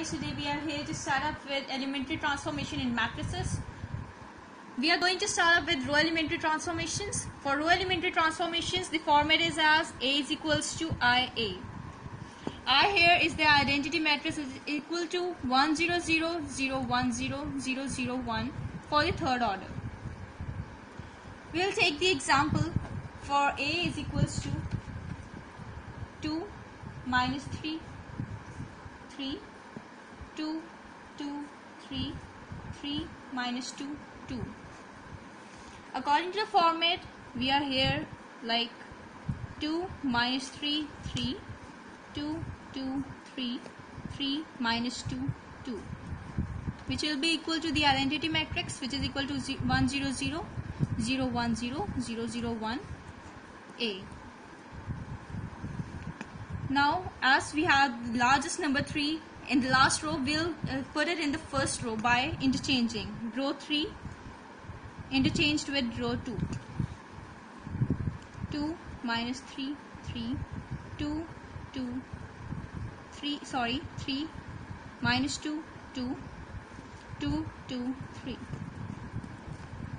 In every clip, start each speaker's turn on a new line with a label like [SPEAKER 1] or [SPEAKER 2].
[SPEAKER 1] guys, today we are here to start up with elementary transformation in matrices. We are going to start up with row elementary transformations. For row elementary transformations, the format is as A is equals to IA. I here is the identity matrix is equal to 1 0 0 0 1 0 0 0 1 for the third order. We will take the example for A is equals to 2 minus 3 3 2 2 3 3 minus 2 2. According to the format, we are here like 2 minus 3 3 2 2 3 3 minus 2 2, which will be equal to the identity matrix, which is equal to 1 0 0 0 1 0 0 0 1 A. Now, as we have the largest number 3 in the last row, we'll put it in the first row by interchanging row 3 interchanged with row 2. 2 minus 3 3 2 2 3 minus 2 2 2 2 3.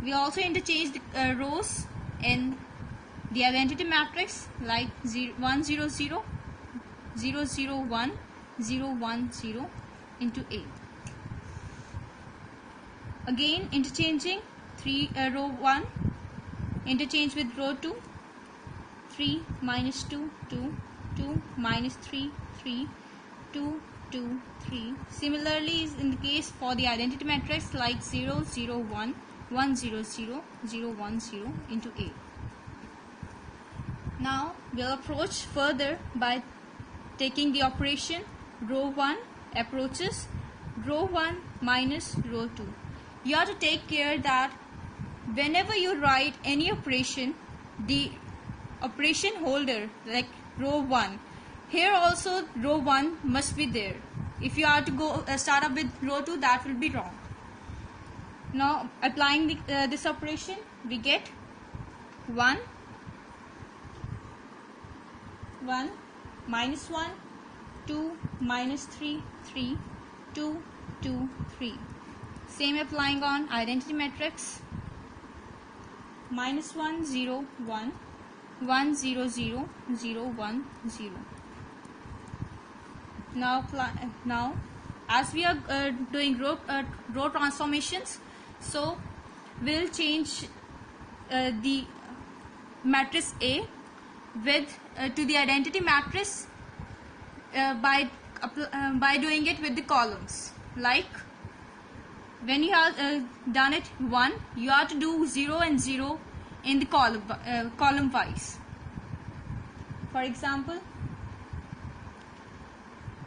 [SPEAKER 1] We also interchange the rows in the identity matrix like 1 0 0 0 0 1 0 1 0 into A. Again interchanging row 1 interchange with row 2. 3 minus 2 2 2 minus 3 3 2 2 3. Similarly is in the case for the identity matrix like 0 0 1 1 0 0 0 1 0 into A. Now we'll approach further by taking the operation row 1 approaches row 1 minus row 2. You have to take care that whenever you write any operation, the operation holder like row 1, here also row 1 must be there. If you are to go start up with row 2, that will be wrong. Now applying this operation, we get 1 minus 1 2 minus 3 3 2 2 3. Same applying on identity matrix minus 1 0 1 1 0 0 0 1 0. Now as we are doing row transformations, so we'll change the matrix A with to the identity matrix by doing it with the columns. Like when you have done it 1, you have to do 0 and 0 in the column wise. For example,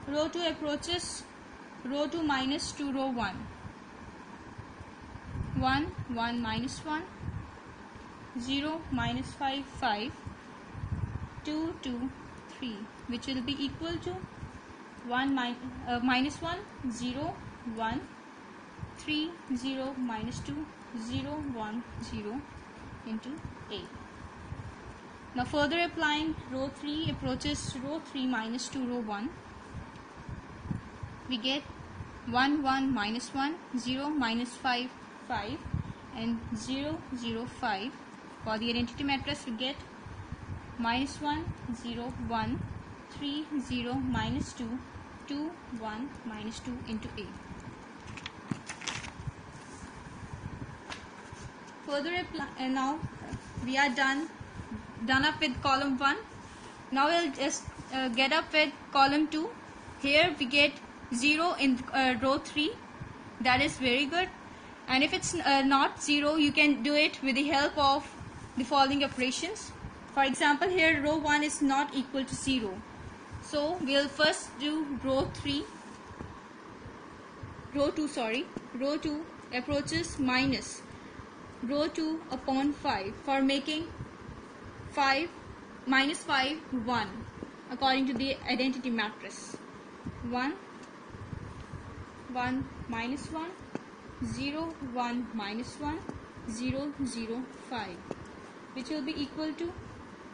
[SPEAKER 1] row 2 approaches row 2 minus 2 row 1 1 1 minus 1 0 minus 5 5 2 2 3, which will be equal to 1 minus 1 0 1 3 0 minus 2 0 1 0 into A. Now further applying row 3 approaches row 3 minus 2 row 1, we get 1 1 minus 1 0 minus 5 5 and 0 0 5. For the identity matrix, we get minus 1 0 1 3 0 minus 2 2 1 minus 2 into A. Further apply, now we are done up with column 1. Now we'll just get up with column 2. Here we get 0 in row 3. That is very good. And if it's not 0, you can do it with the help of the following operations. For example, here row 1 is not equal to 0. So we'll first do row 2 approaches minus row 2 upon 5 for making 5 minus 5 1 according to the identity matrix. 1 1 minus 1 0 1 minus 1 0 0 5, which will be equal to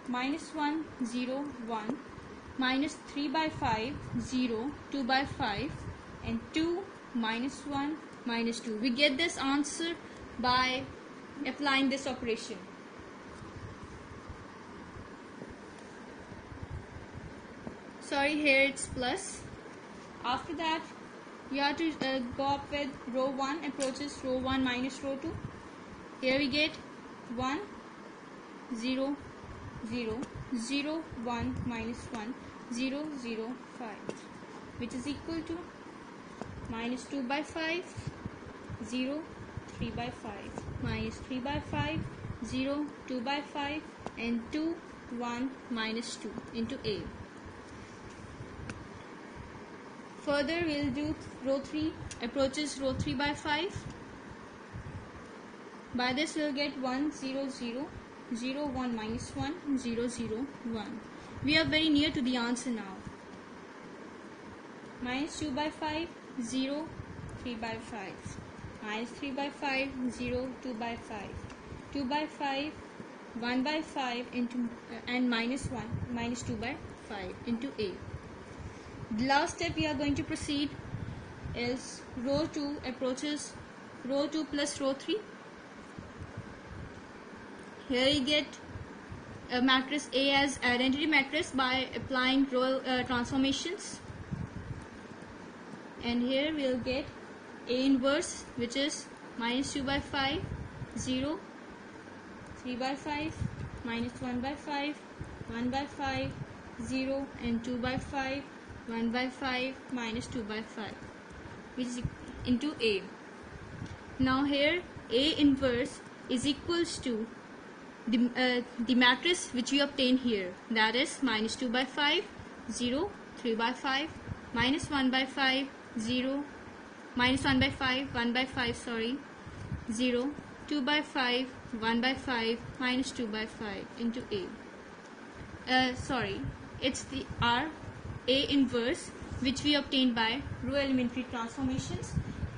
[SPEAKER 1] minus 1 0 1 minus 3 by 5 0 2 by 5 and 2 minus 1 minus 2. We get this answer by applying this operation. Sorry, here it's plus. After that, you have to go up with row 1 approaches row 1 minus row 2. Here we get 1 0 0 0 1 minus 1 0 0 5, which is equal to minus 2 by 5 0 3 by 5 minus 3 by 5 0 2 by 5 and 2 1 minus 2 into A. Further, we'll do row 3 approaches row 3 by 5. By this we'll get 1 0 0 0 1 minus 1 0 0 1. We are very near to the answer now. Minus 2 by 5 0 3 by 5 minus 3 by 5 0 2 by 5 2 by 5 1 by 5 into and minus 1 minus 2 by 5 into A. The last step we are going to proceed is row 2 approaches row 2 plus row 3. Here you get a matrix A as identity matrix by applying row transformations, and here we'll get A inverse, which is minus 2 by 5 0 3 by 5 minus 1 by 5 1 by 5 0 and 2 by 5 1 by 5 minus 2 by 5, which is into A. Now here A inverse is equals to the matrix which we obtained here, that is minus 2 by 5 0 3 by 5 minus 1 by 5 0 minus 1 by 5 1 by 5 sorry 0 2 by 5 1 by 5 minus 2 by 5 into A. Sorry, it's the R A inverse which we obtained by row elementary transformations.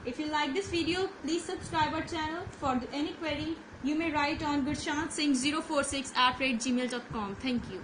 [SPEAKER 1] If you like this video, please subscribe our channel. For any query, you may write on gurshantsingh046@gmail.com. Thank you.